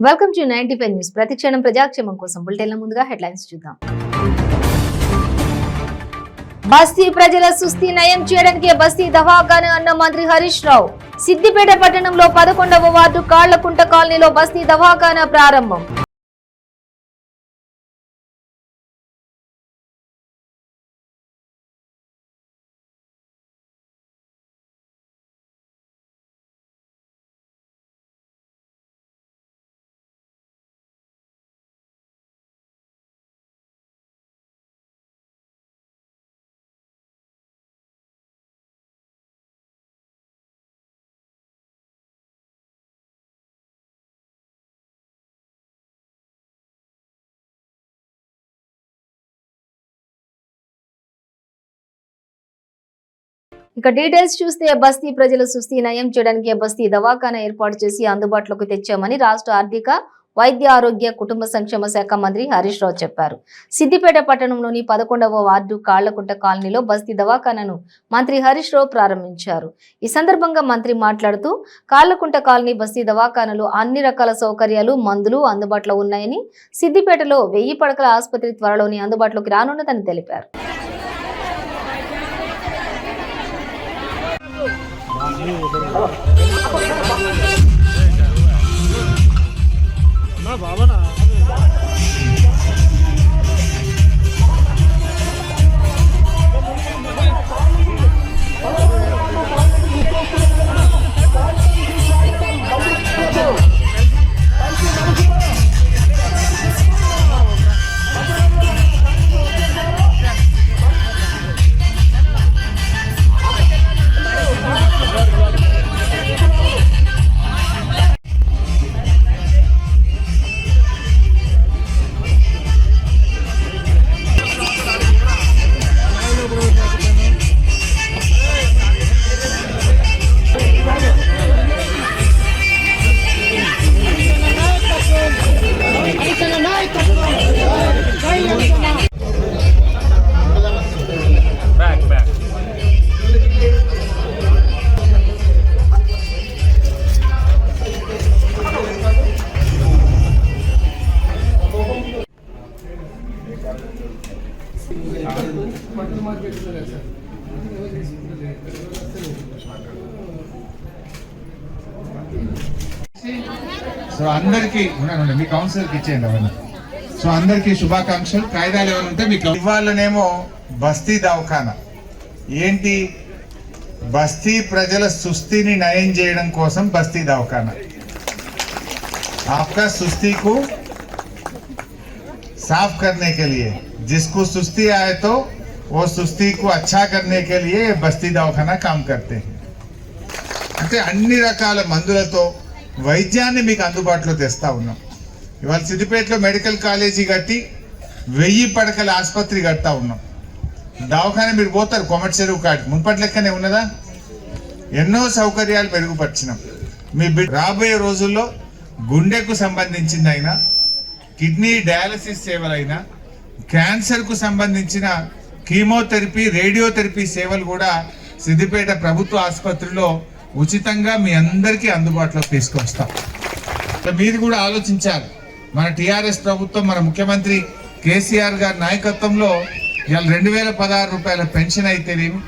Welcome to 95 news. ప్రతి క్షణం ప్రజాక్షేమం కోసం బులెటిన్ల ముందుగా హెడ్లైన్స్ చూద్దాం. బస్తీ ప్రజల సుస్థి నయం చేయడానికి బస్తీ దవాఖానా అన్న మంత్రి హరీష్ రావు. సిద్దిపేట పట్టణంలో 11వ వార్డు కాళ్లకుంట కాలనీలో బస్తీ దవాఖానా ప్రారంభం. ఇక డీటెయిల్స్ చూస్తే బస్తీ ప్రజల సుస్థి నయం చేయడానికి బస్తీ దవాఖానా ఏర్పాటు చేసి అందుబాటులోకి తెచ్చామని రాష్ట్ర ఆర్థిక వైద్య ఆరోగ్య కుటుంబ సంక్షేమ శాఖ మంత్రి హరీష్ రావు చెప్పారు. సిద్దిపేట పట్టణంలోని 11వ వార్డు కాళ్లకుంట కాలనీలో బస్తీ దవాఖానాను మంత్రి హరీష్ రావు ప్రారంభించారు. ఈ సందర్భంగా మంత్రి మాట్లాడుతూ కాళ్లకుంట కాలనీ బస్తీ దవాఖానాలో అన్ని రకాల సౌకర్యాలు మందులు అందుబాటులో ఉన్నాయని, సిద్దిపేటలో 1000 పడకల ఆసుపత్రి త్వరలోనే అందుబాటులోకి రానున్నదని తెలిపారు. బాబనా సో అందరికి మీ కౌన్సిలర్కి ఇచ్చేయండి అవన్నీ. సో అందరికి శుభాకాంక్షలు. కాయిదాలు ఎవరు ఉంటే మీకు ఇవ్వాలనేమో బస్తీ దవాఖానా ఏంటి, బస్తీ ప్రజల సుస్థిని నయం చేయడం కోసం బస్తీ దవాఖానా. आपका सुस्ती को साफ करने के लिए, जिसको सुस्ती आए तो वो सुस्ती को अच्छा करने के लिए बस्ती दवाखाना काम करते हैं. అంటే అన్ని రకాల మందులతో వైద్యాన్ని మీకు అందుబాటులో తెస్తా ఉన్నాం. ఇవాళ సిద్దిపేటలో మెడికల్ కాలేజీ కట్టి 1000 పడకల ఆసుపత్రి కడతా ఉన్నాం. దవాఖానా మీరు పోతారు కొమటి చెరువు కాడికి, మున్పటి లెక్కనే ఉన్నదా? ఎన్నో సౌకర్యాలు మెరుగుపరిచినాం. మీ రాబోయే రోజుల్లో గుండెకు సంబంధించిందైనా, కిడ్నీ డయాలసిస్ సేవలైనా, క్యాన్సర్కు సంబంధించిన కీమోథెరపీ, రేడియోథెరపీ సేవలు కూడా సిద్దిపేట ప్రభుత్వ ఆసుపత్రిలో ఉచితంగా మీ అందరికీ అందుబాటులోకి తీసుకొస్తాం. మీరు కూడా ఆలోచించాలి. మన టీఆర్ఎస్ ప్రభుత్వం, మన ముఖ్యమంత్రి కేసీఆర్ గారి నాయకత్వంలో ఇవాళ 2016 రూపాయల పెన్షన్ అయితేనేమి,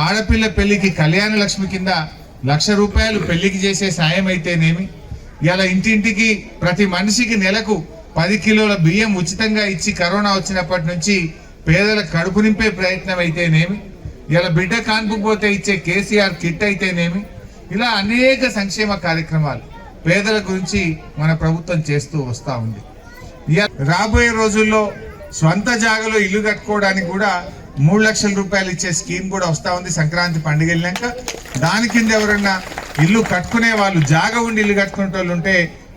ఆడపిల్ల పెళ్లికి కళ్యాణ లక్ష్మి కింద 1,00,000 రూపాయలు పెళ్లికి చేసే సాయం అయితేనేమి, ఇలా ఇంటింటికి ప్రతి మనిషికి నెలకు 10 కిలోల బియ్యం ఉచితంగా ఇచ్చి కరోనా వచ్చినప్పటి నుంచి పేదల కడుపు నింపే ప్రయత్నం అయితేనేమి, ఇలా బిడ్డ కాన్పుపోతే ఇచ్చే కేసీఆర్ కిట్ అయితేనేమి, ఇలా అనేక సంక్షేమ కార్యక్రమాలు పేదల గురించి మన ప్రభుత్వం చేస్తూ వస్తూ ఉంది. రాబోయే రోజుల్లో స్వంత జాగలో ఇల్లు కట్టుకోవడానికి కూడా 3 లక్షల రూపాయలు ఇచ్చే స్కీమ్ కూడా వస్తూ ఉంది. సంక్రాంతి పండుగ వెళ్ళాక దాని కింద ఎవరన్నా ఇల్లు కట్టుకునే వాళ్ళు, జాగా ఉండి ఇల్లు కట్టుకునే వాళ్ళు ఉంటే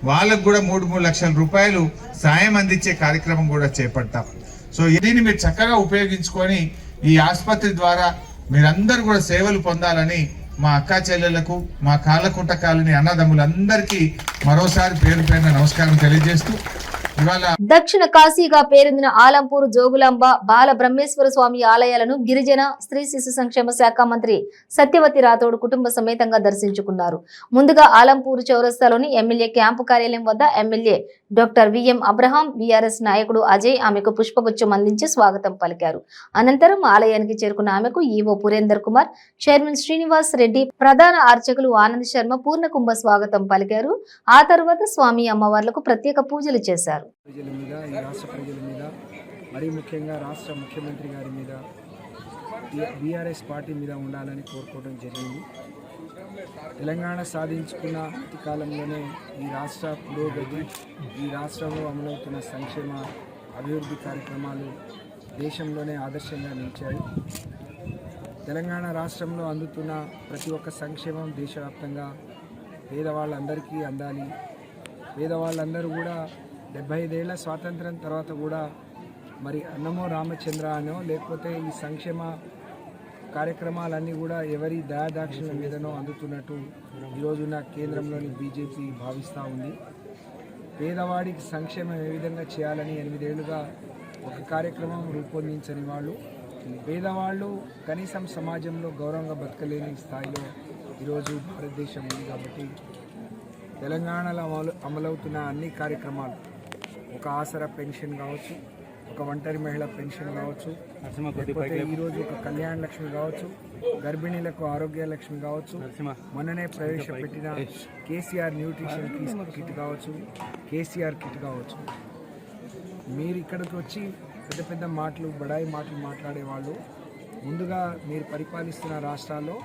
వాళ్ళకు కూడా 3 లక్షల రూపాయలు సాయం అందించే కార్యక్రమం కూడా చేపడతాం. సో దీన్ని మీరు చక్కగా ఉపయోగించుకొని ఈ ఆసుపత్రి ద్వారా మీరందరూ కూడా సేవలు పొందాలని మా అక్కా చెల్లెళ్లకు, మా కాళ్ళకుంట కాలనీ అన్నదమ్ములందరికీ మరోసారి పేరు పేరున నమస్కారం తెలియజేస్తూ, ఇవాళ దక్షిణ కాశీగా పేరొందిన ఆలంపూర్ జోగులాంబ బాల బ్రహ్మేశ్వర స్వామి ఆలయాలను గిరిజన స్త్రీ శిశు సంక్షేమ శాఖ మంత్రి సత్యవతి రాథోడ్ కుటుంబ సమేతంగా దర్శించుకున్నారు. ముందుగా ఆలంపూర్ చౌరస్తాలోని ఎమ్మెల్యే క్యాంపు కార్యాలయం వద్ద MLA doctor VM Abraham, BRS నాయకుడు అజయ్ ఆమెకు పుష్పగుచ్చం అందించి స్వాగతం పలికారు. అనంతరం ఆలయానికి చేరుకున్న ఆమెకు ఈవో పురేందర్ కుమార్, చైర్మన్ శ్రీనివాస్ రెడ్డి, ప్రధాన అర్చకులు ఆనంద్ శర్మ పూర్ణకుంభ స్వాగతం పలికారు. ఆ తర్వాత స్వామి అమ్మవార్లకు ప్రత్యేక పూజలు చేశారు. ప్రజల మీద, ఈ రాష్ట్ర ప్రజల మీద, మరీ ముఖ్యంగా రాష్ట్ర ముఖ్యమంత్రి గారి మీద, బీఆర్ఎస్ పార్టీ మీద ఉండాలని కోరుకోవడం జరిగింది. తెలంగాణ సాధించుకున్న అతి కాలంలోనే ఈ రాష్ట్ర పురోగతి, ఈ రాష్ట్రంలో అమలవుతున్న సంక్షేమ అభివృద్ధి కార్యక్రమాలు దేశంలోనే ఆదర్శంగా నిలిచాయి. తెలంగాణ రాష్ట్రంలో అందుతున్న ప్రతి ఒక్క సంక్షేమం దేశవ్యాప్తంగా పేదవాళ్ళందరికీ అందాలి. పేదవాళ్ళందరూ కూడా 75 ఏళ్ల స్వాతంత్రం తర్వాత కూడా మరి అన్నమో రామచంద్ర అనో లేకపోతే ఈ సంక్షేమ కార్యక్రమాలన్నీ కూడా ఎవరి దయాదాక్షిణ్యం మీదనో అందుతున్నట్టు ఈరోజున కేంద్రంలోని బీజేపీ భావిస్తూ ఉంది. పేదవాడికి సంక్షేమం ఏ విధంగా చేయాలని 8 ఏళ్లుగా ఒక కార్యక్రమం రూపొందించని వాళ్ళు, పేదవాళ్ళు కనీసం సమాజంలో గౌరవంగా బతకలేని స్థాయిలో ఈరోజు భారతదేశం ఉంది. కాబట్టి తెలంగాణలో అమలవుతున్న అన్ని కార్యక్రమాలు, ఒక ఆసరా పెన్షన్ కావచ్చు, ఒక ఒంటరి మహిళ పెన్షన్ కావచ్చు, లేకపోతే ఈరోజు ఒక కళ్యాణ లక్ష్మి కావచ్చు, గర్భిణీలకు ఆరోగ్య లక్ష్మి కావచ్చు, మొన్ననే ప్రవేశపెట్టిన కేసీఆర్ న్యూట్రిషన్ కిట్ కావచ్చు, కేసీఆర్ కిట్ కావచ్చు. మీరు ఇక్కడికి వచ్చి పెద్ద పెద్ద మాటలు, బడాయి మాటలు మాట్లాడేవాళ్ళు ముందుగా మీరు పరిపాలిస్తున్న రాష్ట్రాల్లో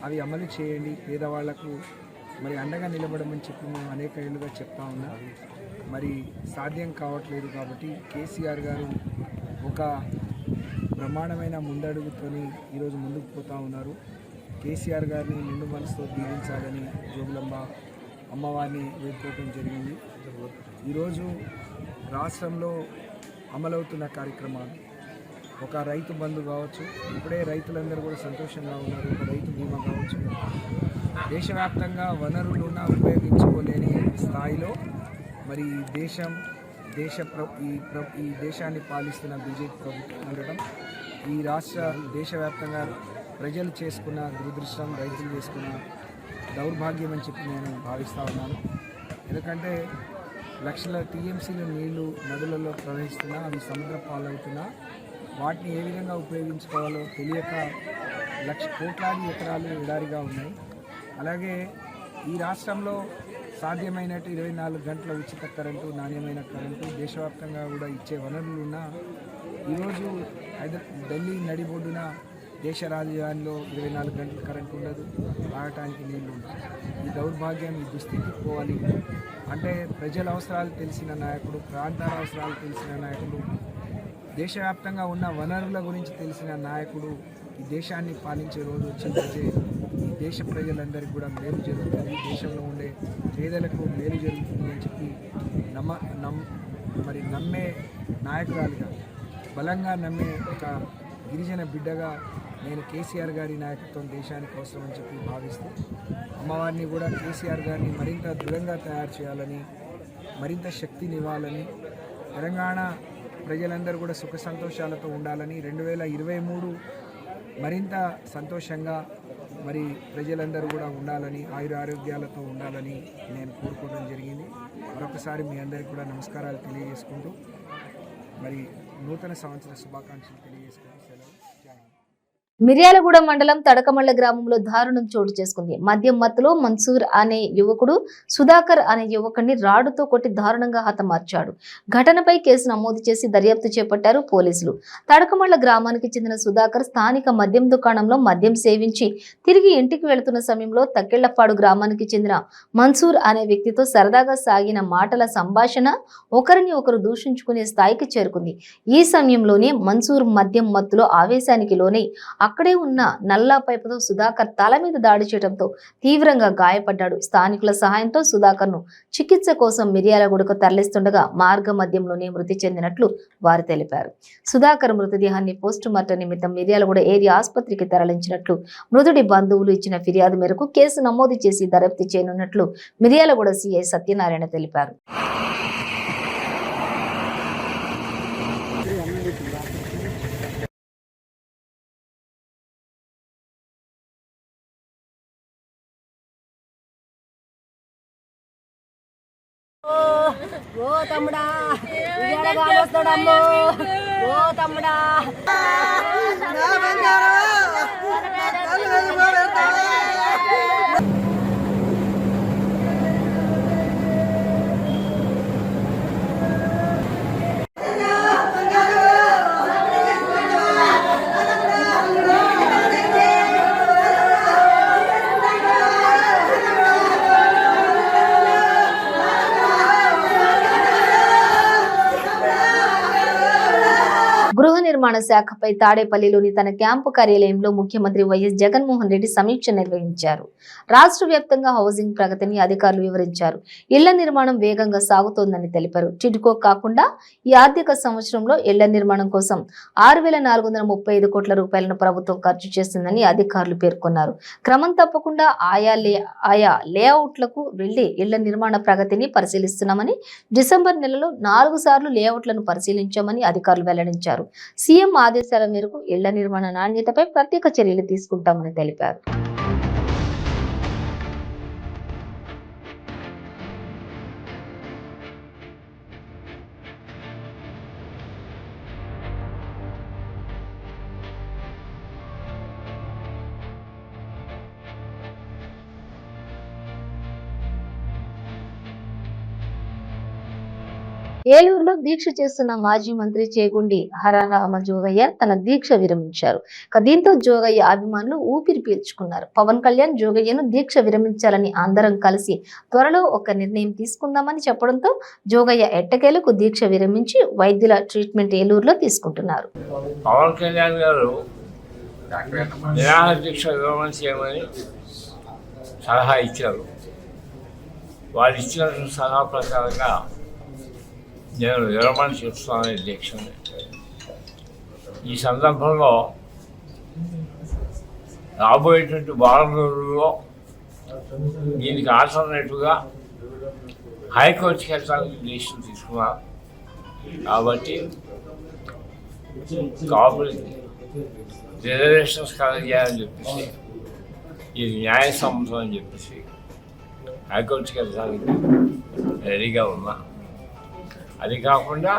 అవి అమలు చేయండి, పేదవాళ్లకు మరి అండగా నిలబడమని చెప్పి మేము అనేక ఏళ్ళుగా చెప్తా ఉన్నాం. మరి సాధ్యం కావట్లేదు. కాబట్టి కేసీఆర్ గారు ఒక బ్రహ్మాండమైన ముందడుగుతోని ఈరోజు ముందుకు పోతూ ఉన్నారు. కేసీఆర్ గారిని నిండు మనసుతో దీవించాలని జోగులాంబ అమ్మవారిని వేడుకోవడం జరిగింది. ఈరోజు రాష్ట్రంలో అమలవుతున్న కార్యక్రమాలు, ఒక రైతు బంధు కావచ్చు, ఇప్పుడే రైతులందరూ కూడా సంతోషంగా ఉన్నారు. ఒక రైతు బీమా కావచ్చు, దేశవ్యాప్తంగా వనరులున్న ఉపయోగించుకోలేని స్థాయిలో మరి ఈ దేశాన్ని పాలిస్తున్న బీజేపీ ప్రభుత్వం ఉండడం, ఈ దేశవ్యాప్తంగా ప్రజలు చేసుకున్న దురదృష్టం, రైతులు చేసుకున్న దౌర్భాగ్యం అని చెప్పి నేను భావిస్తూ ఉన్నాను. ఎందుకంటే లక్షల టీఎంసీలు నీళ్లు నదులలో ప్రవహిస్తున్నా, అవి సముద్ర పాలవుతున్నా, వాటిని ఏ విధంగా ఉపయోగించుకోవాలో తెలియక కోట్లాది ఎకరాలు ఎడారిగా ఉన్నాయి. అలాగే ఈ రాష్ట్రంలో సాధ్యమైనట్టు 24 గంటల ఉచిత కరెంటు, నాణ్యమైన కరెంటు దేశవ్యాప్తంగా కూడా ఇచ్చే వనరులు ఉన్నా ఈరోజు ఢిల్లీ నడిబొడ్డున దేశ రాజధానిలో 24 గంటల కరెంటు ఉండదు, తాగటానికి నీళ్లు ఉండదు. ఈ దౌర్భాగ్యం, ఈ దుస్థితికి పోవాలి అంటే ప్రజల అవసరాలు తెలిసిన నాయకుడు, ప్రాంతాల అవసరాలు తెలిసిన నాయకుడు, దేశవ్యాప్తంగా ఉన్న వనరుల గురించి తెలిసిన నాయకుడు ఈ దేశాన్ని పాలించే రోజు వచ్చిందంటే ఈ దేశ ప్రజలందరికీ కూడా మేలు జరుగుతుంది, దేశంలో ఉండే పేదలకు మేలు జరుగుతుంది అని చెప్పి నమ్మే నాయకురాలుగా, బలంగా నమ్మే ఒక గిరిజన బిడ్డగా నేను కేసీఆర్ గారి నాయకత్వం దేశానికి అవసరం అని చెప్పి భావిస్తూ అమ్మవారిని కూడా కేసీఆర్ గారిని మరింత దృఢంగా తయారు చేయాలని, మరింత శక్తినివ్వాలని, తెలంగాణ ప్రజలందరూ కూడా సుఖ సంతోషాలతో ఉండాలని, 2023 మరింత సంతోషంగా మరి ప్రజలందరూ కూడా ఉండాలని, ఆయురారోగ్యాలతో ఉండాలని నేను కోరుకోవడం జరిగింది. మరొకసారి మీ అందరికీ కూడా నమస్కారాలు తెలియజేసుకుంటూ మరి నూతన సంవత్సర శుభాకాంక్షలు తెలియజేసుకుంటూ సెలవు. మిర్యాలగూడ మండలం తడకమళ్ళ గ్రామంలో దారుణం చోటు చేసుకుంది. మద్యం మత్తులో మన్సూర్ అనే యువకుడు సుధాకర్ అనే యువకుడిని రాడుతో కొట్టి దారుణంగా హతమార్చాడు. ఘటనపై కేసు నమోదు చేసి దర్యాప్తు చేపట్టారు పోలీసులు. తడకమళ్ళ గ్రామానికి చెందిన సుధాకర్ స్థానిక మద్యం దుకాణంలో మద్యం సేవించి తిరిగి ఇంటికి వెళుతున్న సమయంలో తక్కెళ్లపాడు గ్రామానికి చెందిన మన్సూర్ అనే వ్యక్తితో సరదాగా సాగిన మాటల సంభాషణ ఒకరిని ఒకరు దూషించుకునే స్థాయికి చేరుకుంది. ఈ సమయంలోనే మన్సూర్ మద్యం మత్తులో ఆవేశానికి లోనై అక్కడే ఉన్న నల్లా పైపుతో సుధాకర్ తల మీద దాడి చేయడంతో తీవ్రంగా గాయపడ్డాడు. స్థానికుల సహాయంతో సుధాకర్ ను చికిత్స కోసం మిర్యాలగూడకు తరలిస్తుండగా మార్గ మధ్యంలోనే మృతి చెందినట్లు వారు తెలిపారు. సుధాకర్ మృతదేహాన్ని పోస్టు మార్టం నిమిత్తం మిర్యాలగూడ ఏరియా ఆసుపత్రికి తరలించినట్లు మృతుడి బంధువులు ఇచ్చిన ఫిర్యాదు మేరకు కేసు నమోదు చేసి దర్యాప్తు చేయనున్నట్లు మిర్యాలగూడ సీఐ సత్యనారాయణ తెలిపారు. ఓ తమ్ముడా వస్తాడమ్మో ఓ తమ్ముడా గృహ నిర్మాణ శాఖపై తాడేపల్లిలోని తన క్యాంపు కార్యాలయంలో ముఖ్యమంత్రి వైఎస్ జగన్మోహన్ రెడ్డి సమీక్ష నిర్వహించారు. రాష్ట్ర వ్యాప్తంగా హౌసింగ్ ప్రగతిని అధికారులు వివరించారు. ఇళ్ల నిర్మాణం వేగంగా సాగుతోందని తెలిపారు. టిడ్కో కాకుండా ఈ ఆర్థిక సంవత్సరంలో ఇళ్ల నిర్మాణం కోసం 6,435 కోట్ల రూపాయలను ప్రభుత్వం ఖర్చు చేసిందని అధికారులు పేర్కొన్నారు. క్రమం తప్పకుండా ఆయా లేఅవుట్లకు వెళ్లి ఇళ్ల నిర్మాణ ప్రగతిని పరిశీలిస్తున్నామని, డిసెంబర్ నెలలో 4 సార్లు లేఅవుట్లను పరిశీలించామని అధికారులు వెల్లడించారు. సీఎం ఆదేశాల మేరకు ఇళ్ల నిర్మాణ నాణ్యతపై ప్రత్యేక చర్యలు తీసుకుంటామని తెలిపారు. ఏలూరులో దీక్ష చేస్తున్న మాజీ మంత్రి చేగుండి హరరామ జోగయ్య తన దీక్ష విరమించారు. దీంతో జోగయ్య అభిమానులు ఊపిరి పీల్చుకున్నారు. పవన్ కళ్యాణ్ జోగయ్యను దీక్ష విరమించాలని అందరం కలిసి త్వరలో ఒక నిర్ణయం తీసుకుందామని చెప్పడంతో జోగయ్య ఎట్టకేలకు దీక్ష విరమించి వైద్యుల ట్రీట్మెంట్ ఏలూరులో తీసుకుంటున్నారు. పవన్ కళ్యాణ్ గారు నిరాహార దీక్ష విరమణ చేయమని సలహా ఇచ్చారు. వారు ఇచ్చిన సలహా ప్రకారంగా నేను విరమణ చేస్తున్నాను దీక్షని. ఈ సందర్భంలో రాబోయేటువంటి వారం రోజుల్లో దీనికి ఆల్టర్నేటివ్గా హైకోర్టుకి వెళ్ళడానికి డెసిషన్ తీసుకున్నారు. కాబట్టి రిజర్వేషన్స్ కలెక్ట్ చేయాలని చెప్పేసి, ఇది న్యాయసమ్మతం అని చెప్పేసి హైకోర్టుకి వెళ్ళడానికి రెడీగా ఉన్నా. అది కాకుండా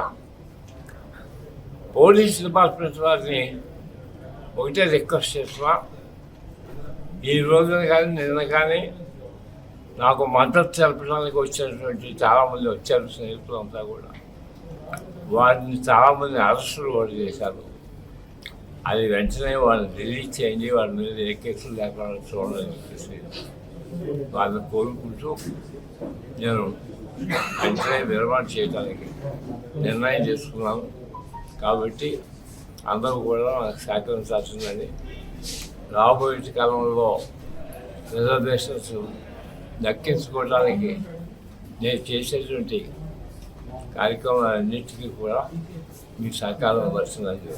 పోలీస్ డిపార్ట్మెంట్ వారిని ఒకటే రిక్వెస్ట్ చేస్తున్నా, ఈ రోజున కానీ నిన్న కానీ నాకు మద్దతు తెలపడానికి వచ్చినటువంటి చాలామంది వచ్చారు, స్నేహితులంతా కూడా. వారిని చాలామంది అరెస్టులు కూడా చేశారు. అది వెంటనే వాళ్ళని రిలీజ్ చేయండి, వాళ్ళ మీద ఏ కేసులు లేకుండా చూడాలని చెప్పేసి వాళ్ళని కోరుకుంటూ నేను వెంటనే విరమణ చేయడానికి నిర్ణయం చేసుకున్నాను. కాబట్టి అందరూ కూడా నాకు సహకరించాల్సిందని, రాబోయే కాలంలో రిజర్వేషన్స్ దక్కించుకోవడానికి నేను చేసేటువంటి కార్యక్రమాలన్నింటికీ కూడా మీకు సహకారం వస్తుందని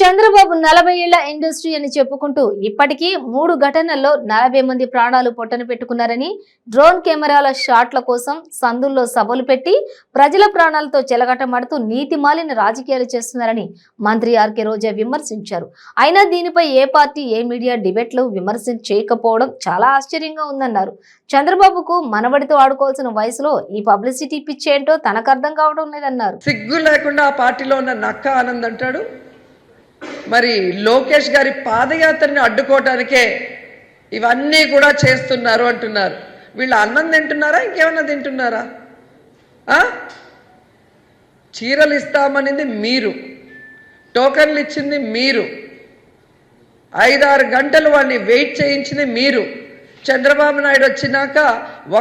చంద్రబాబు 40 ఏళ్ల ఇండస్ట్రీ అని చెప్పుకుంటూ ఇప్పటికీ 3 ఘటనల్లో 40 మంది ప్రాణాలు పొట్టన పెట్టుకున్నారని, డ్రోన్ కెమెరాల షాట్ల కోసం సందుల్లో సభలు పెట్టి ప్రజల ప్రాణాలతో చెలగటమాడుతూ నీతి మాలిన రాజకీయాలు చేస్తున్నారని మంత్రి ఆర్కే రోజా విమర్శించారు. అయినా దీనిపై ఏ పార్టీ ఏ మీడియా డిబేట్లు చేయకపోవడం చాలా ఆశ్చర్యంగా ఉందన్నారు. చంద్రబాబుకు మనవడితో ఆడుకోవాల్సిన వయసులో ఈ పబ్లిసిటీ పిచ్చి ఏంటో తనకు అర్థం కావడం లేదన్నారు. సిగ్గు లేకుండా ఆ పార్టీలో ఉన్న నక్క ఆనంద్ అంటాడు, మరి లోకేష్ గారి పాదయాత్రని అడ్డుకోవటానికే ఇవన్నీ కూడా చేస్తున్నారు అంటున్నారు. వీళ్ళు అన్నం తింటున్నారా, ఇంకేమన్నా తింటున్నారా? చీరలు ఇస్తామనింది మీరు, టోకన్లు ఇచ్చింది మీరు, 5-6 గంటలు వాడిని వెయిట్ చేయించింది మీరు. చంద్రబాబు నాయుడు వచ్చినాక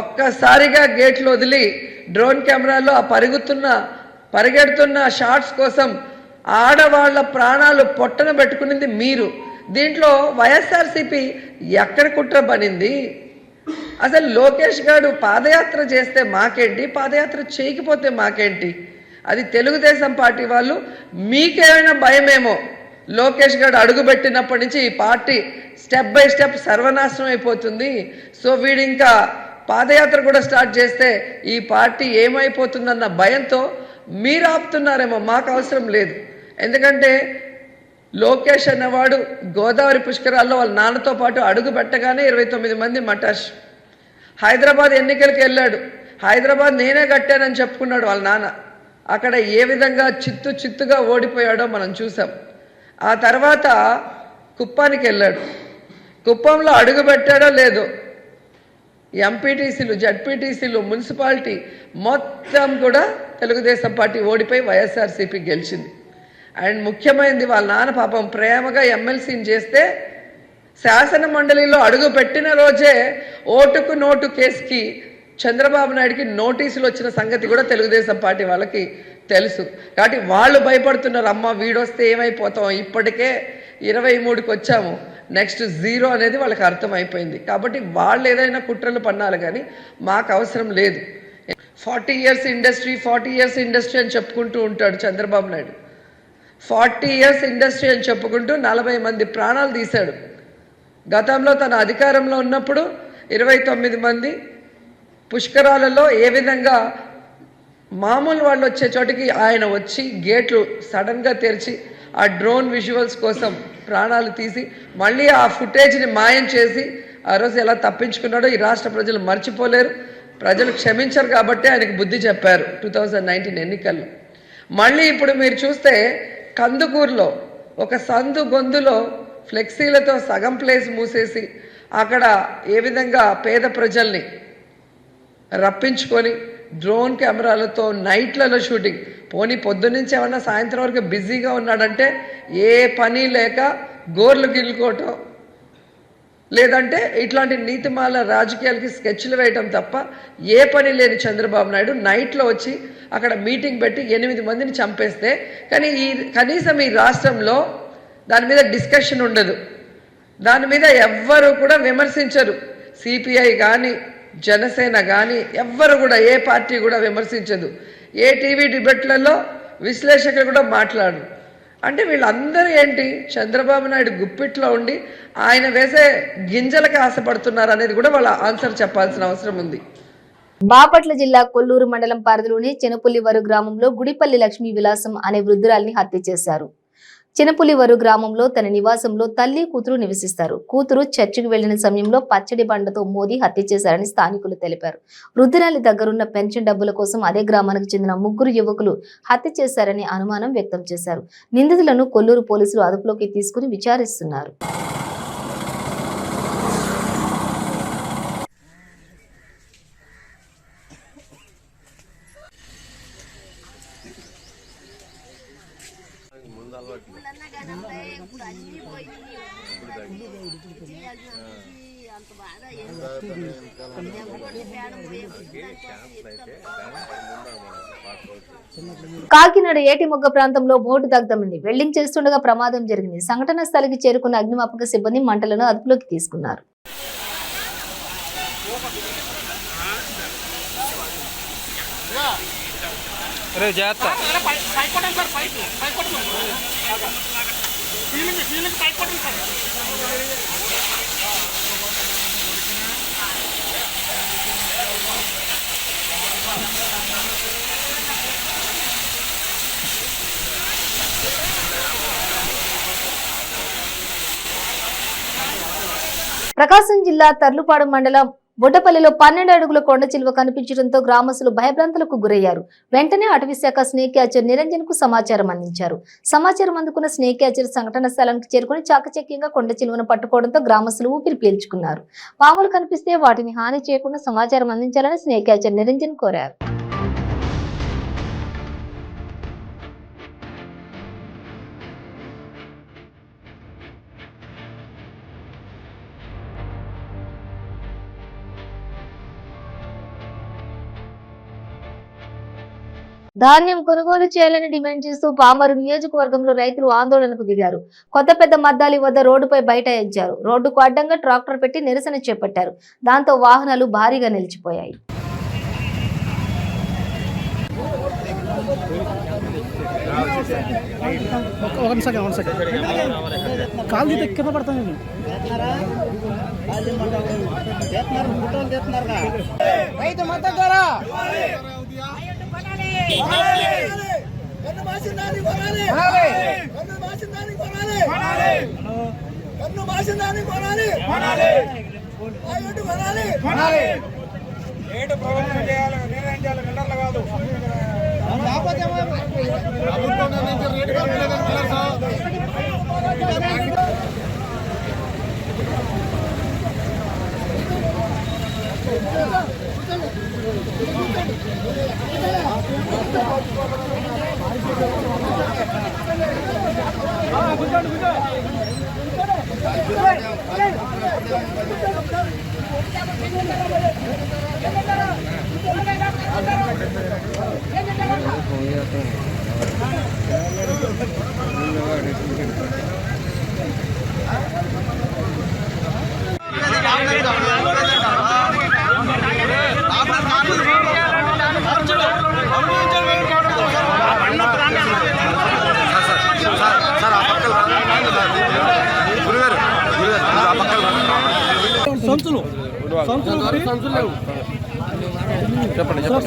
ఒక్కసారిగా గేట్లు వదిలి డ్రోన్ కెమెరాలో ఆ పరిగెడుతున్న షాట్స్ కోసం ఆడవాళ్ల ప్రాణాలు పొట్టన పెట్టుకునింది మీరు. దీంట్లో వైఎస్ఆర్సీపీ ఎక్కడ కుట్ర పనింది? అసలు లోకేష్ గారు పాదయాత్ర చేస్తే మాకేంటి, పాదయాత్ర చేయకపోతే మాకేంటి? అది తెలుగుదేశం పార్టీ వాళ్ళు మీకేమైనా భయమేమో. లోకేష్ గారు అడుగుపెట్టినప్పటి నుంచి ఈ పార్టీ స్టెప్ బై స్టెప్ సర్వనాశనం అయిపోతుంది. సో వీడు ఇంకా పాదయాత్ర కూడా స్టార్ట్ చేస్తే ఈ పార్టీ ఏమైపోతుందన్న భయంతో మీరు ఆపుతున్నారేమో, మాకు అవసరం లేదు. ఎందుకంటే లోకేష్ అన్నవాడు గోదావరి పుష్కరాల్లో వాళ్ళ నాన్నతో పాటు అడుగు పెట్టగానే 29 మంది మటాష్. హైదరాబాద్ ఎన్నికలకు వెళ్ళాడు, హైదరాబాద్ నేనే కట్టానని చెప్పుకున్నాడు వాళ్ళ నాన్న. అక్కడ ఏ విధంగా చిత్తుగా ఓడిపోయాడో మనం చూసాం. ఆ తర్వాత కుప్పానికి వెళ్ళాడు, కుప్పంలో అడుగు పెట్టాడో లేదో ఎంపీటీసీలు, జడ్పీటీసీలు, మున్సిపాలిటీ మొత్తం కూడా తెలుగుదేశం పార్టీ ఓడిపోయి వైఎస్ఆర్సీపీ గెలిచింది. అండ్ ముఖ్యమైనది వాళ్ళ నాన్న పాపం ప్రేమగా ఎమ్మెల్సీని చేస్తే శాసన మండలిలో అడుగు పెట్టిన రోజే ఓటుకు నోటు కేసుకి చంద్రబాబు నాయుడికి నోటీసులు వచ్చిన సంగతి కూడా తెలుగుదేశం పార్టీ వాళ్ళకి తెలుసు. కాబట్టి వాళ్ళు భయపడుతున్నారు, అమ్మ వీడొస్తే ఏమైపోతాం, ఇప్పటికే 23కి వచ్చాము, నెక్స్ట్ 0 అనేది వాళ్ళకి అర్థమైపోయింది. కాబట్టి వాళ్ళు ఏదైనా కుట్రలు పన్నాలి, కానీ మాకు అవసరం లేదు. 40 ఇయర్స్ ఇండస్ట్రీ అని చెప్పుకుంటూ ఉంటాడు చంద్రబాబు నాయుడు. 40 ఇయర్స్ ఇండస్ట్రీ అని చెప్పుకుంటూ 40 మంది ప్రాణాలు తీశాడు. గతంలో తన అధికారంలో ఉన్నప్పుడు 29 మంది పుష్కరాలలో ఏ విధంగా మామూలు వాళ్ళు వచ్చే చోటికి ఆయన వచ్చి గేట్లు సడన్గా తెరిచి ఆ డ్రోన్ విజువల్స్ కోసం ప్రాణాలు తీసి మళ్ళీ ఆ ఫుటేజ్ని మాయం చేసి ఆ రోజు ఎలా తప్పించుకున్నాడో ఈ రాష్ట్ర ప్రజలు మర్చిపోలేరు. ప్రజలు క్షమించరు కాబట్టి ఆయనకు బుద్ధి చెప్పారు 2019 ఎన్నికల్లో. మళ్ళీ ఇప్పుడు మీరు చూస్తే కందుకూరులో ఒక సందు గొంతులో ఫ్లెక్సీలతో సగం ప్లేస్ మూసేసి అక్కడ ఏ విధంగా పేద ప్రజల్ని రప్పించుకొని డ్రోన్ కెమెరాలతో నైట్లలో షూటింగ్, పోనీ పొద్దున్నుంచి ఏమన్నా సాయంత్రం వరకు బిజీగా ఉన్నాడంటే ఏ పని లేక గోర్లు గిల్లుకోవటం, లేదంటే ఇట్లాంటి నీతిమాల రాజకీయాలకి స్కెచ్లు వేయటం తప్ప ఏ పని లేని చంద్రబాబు నాయుడు నైట్లో వచ్చి అక్కడ మీటింగ్ పెట్టి 8 మందిని చంపేస్తే కానీ కనీసం ఈ రాష్ట్రంలో దాని మీద డిస్కషన్ ఉండదు, దాని మీద ఎవ్వరు కూడా విమర్శించరు. సిపిఐ కానీ జనసేన కానీ ఎవ్వరు కూడా ఏ పార్టీ కూడా విమర్శించదు. ఏ టీవీ డిబేట్లలో విశ్లేషకులు కూడా మాట్లాడరు. అంటే వీళ్ళందరూ ఏంటి, చంద్రబాబు నాయుడు గుప్పిట్లో ఉండి ఆయన వేసే గింజలకు ఆశపడుతున్నారు అనేది కూడా వాళ్ళ ఆన్సర్ చెప్పాల్సిన అవసరం ఉంది. బాపట్ల జిల్లా కొల్లూరు మండలం పరిధిలోని చినపుల్లివరు గ్రామంలో గుడిపల్లి లక్ష్మీ విలాసం అనే వృద్ధురాలిని హత్య చేశారు. చినపులివరు గ్రామంలో తన నివాసంలో తల్లి కూతురు నివసిస్తారు. కూతురు చర్చికి వెళ్లిన సమయంలో పచ్చడి బండతో మోదీ హత్య చేశారని స్థానికులు తెలిపారు. వృద్ధురాలి దగ్గరున్న పెన్షన్ డబ్బుల కోసం అదే గ్రామానికి చెందిన 3 యువకులు హత్య చేశారని అనుమానం వ్యక్తం చేశారు. నిందితులను కొల్లూరు పోలీసులు అదుపులోకి తీసుకుని విచారిస్తున్నారు. కాకినాడ ఏటిమొగ్గ ప్రాంతంలో బోటు దగ్ధమైంది. వెల్డింగ్ చేస్తుండగా ప్రమాదం జరిగింది. సంఘటన స్థలికి చేరుకున్న అగ్నిమాపక సిబ్బంది మంటలను అదుపులోకి తీసుకున్నారు. ప్రకాశం జిల్లా తర్లుపాడు మండలం బొడ్డపల్లిలో 12 అడుగుల కొండ చిలువ కనిపించడంతో గ్రామస్తులు భయభ్రాంతులకు గురయ్యారు. వెంటనే అటవీశాఖ స్నేక్ క్యాచర్ నిరంజన్ కు సమాచారం అందించారు. సమాచారం అందుకున్న స్నేక్ క్యాచర్ సంఘటన స్థలానికి చేరుకుని చాకచక్యంగా కొండ చిలువను పట్టుకోవడంతో గ్రామస్తులు ఊపిరి పీల్చుకున్నారు. పాములు కనిపిస్తే వాటిని హాని చేయకుండా సమాచారం అందించాలని స్నేక్ క్యాచర్ నిరంజన్ కోరారు. ధాన్యం కొనుగోలు చేయాలని డిమాండ్ చేస్తూ పామరు నియోజకవర్గంలో రైతులు ఆందోళనకు దిగారు. కొత్తపెద్ద మద్దాలి వద్ద రోడ్డుపై బైఠాయించారు. రోడ్డుకు అడ్డంగా ట్రాక్టర్ పెట్టి నిరసన చేపట్టారు. దాంతో వాహనాలు భారీగా నిలిచిపోయాయి. రైతు మద్దతు ధర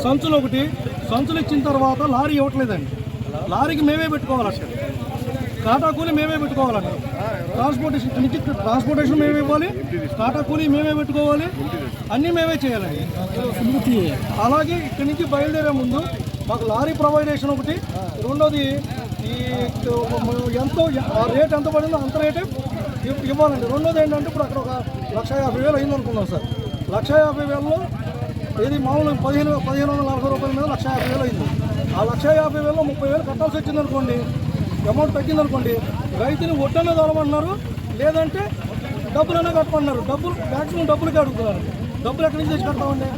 సంచులు ఒకటి సంచులు ఇచ్చిన తర్వాత లారీ ఇవ్వట్లేదండి. లారీకి మేమే పెట్టుకోవాలంట, టాటా కూలీ మేమే పెట్టుకోవాలంట, ట్రాన్స్పోర్టేషన్ మేమే ఇవ్వాలి, టాటా కూలీ మేమే పెట్టుకోవాలి, అన్నీ మేమే చేయాలండి. అలాగే ఇక్కడి నుంచి బయలుదేరే ముందు మాకు లారీ ప్రొవైడేషన్ ఒకటి, రెండోది ఈ ఎంతో రేట్ ఎంత పడిందో అంత రేటే ఇవ్వాలండి. రెండోది ఏంటంటే ఇప్పుడు అక్కడ ఒక 1,50,000 అయింది అనుకున్నాం సార్. 1,50,000లో ఇది మామూలు 1,540 రూపాయల మీద 1,50,000 అయింది. ఆ 1,50,000లో 30,000 కట్టాల్సి వచ్చింది అనుకోండి, అమౌంట్ తగ్గింది అనుకోండి, రైతుని ఒట్టనే తోలమన్నారు, లేదంటే డబ్బులనే కట్టమన్నారు. మ్యాక్సిమం డబ్బులకే అడుగుతున్నారు. డబ్బులు ఎక్కడి నుంచి తెచ్చి కడతామండి?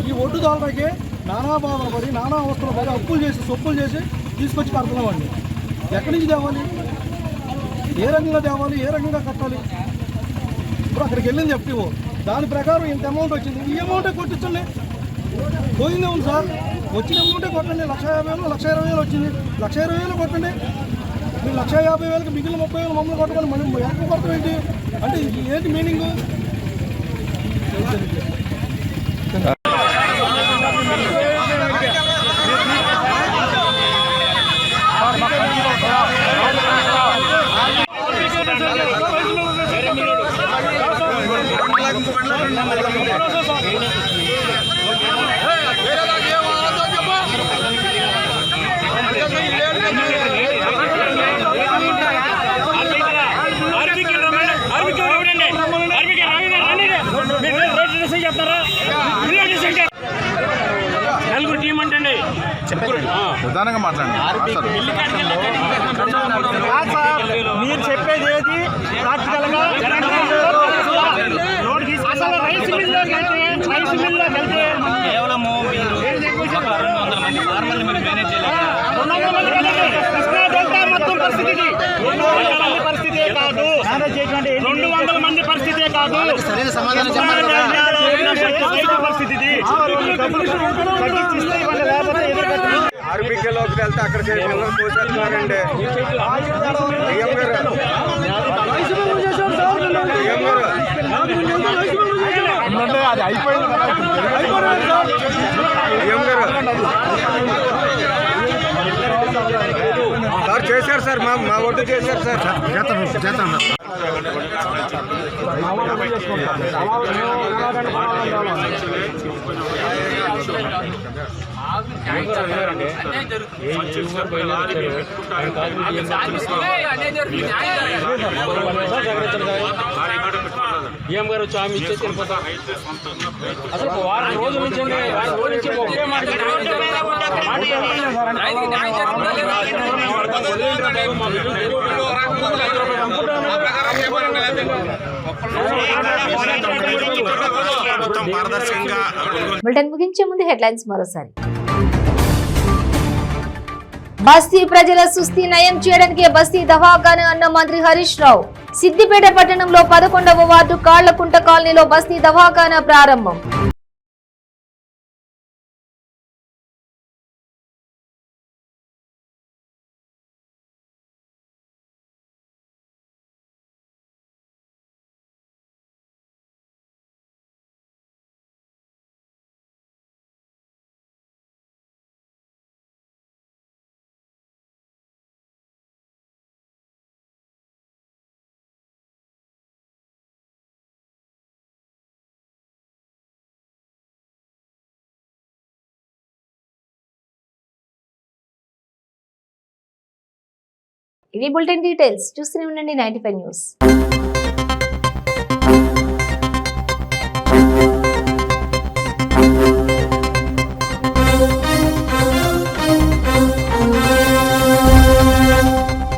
ఈ ఒడ్డు తోలకి నానా బాధలు పడి, నానా అవస్థలు పడి, అప్పులు చేసి సొప్పులు చేసి తీసుకొచ్చి కడుతున్నామండి. ఎక్కడి నుంచి తేవాలి? ఏ రకంగా తేవాలి? ఏ రకంగా కట్టాలి? ఇప్పుడు అక్కడికి వెళ్ళింది FTO, దాని ప్రకారం ఇంత అమౌంట్ వచ్చింది, ఈ అమౌంటే కొట్టించండి. పోయిందే ఉంది సార్, వచ్చిన అమౌంటే కొట్టండి. 1,50,000 1,20,000 వచ్చింది, 1,20,000 కొట్టండి. మీరు 1,50,000కి మిగిలిన 30,000 మమ్మల్ని కొట్టుకొని మనం ఎక్కువ కొట్టడం ఏంటి అంటే ఏంటి మీనింగ్? నలుగురు టీం అంటే ప్రధానంగా మాట్లాడండి. మీరు చెప్పేది ఏది ప్రాక్టికల్ గా అసలు రైస్ మిల్లోకి వెళ్తే కేవలము కృష్ణా డెల్టా మొత్తం పరిస్థితి 200 మంది పరిస్థితే కాదు, 200 మంది పరిస్థితే కాదు, పరిస్థితి ఆర్బీకేలోకి వెళ్తే అక్కడికి కూర్చొస్తున్నారండి. అది అయిపోయింది సార్. చేశారు సార్, మా ఒడ్డు చేశారు సార్. చేస్తాను. ఏం గారు వచ్చి ఆమె ఇచ్చేసి వెళ్ళిపోతా. అసలు వారం రోజుల నుంచి ఒకే మాట బులెటిన్ ముగించే ముందు హెడ్లైన్స్ మరోసారి. బస్తీ ప్రజల సుస్థి నయం చేయడానికి బస్తీ దవాఖానా అన్న మంత్రి హరీష్ రావు. సిద్దిపేట పట్టణంలో 11వ వార్డు కాళ్లకుంట కాలనీలో బస్తీ దవాఖానా ప్రారంభం. ఇవి బులెటిన్ డీటెయిల్స్. చూస్తూనే ఉండండి 95 న్యూస్.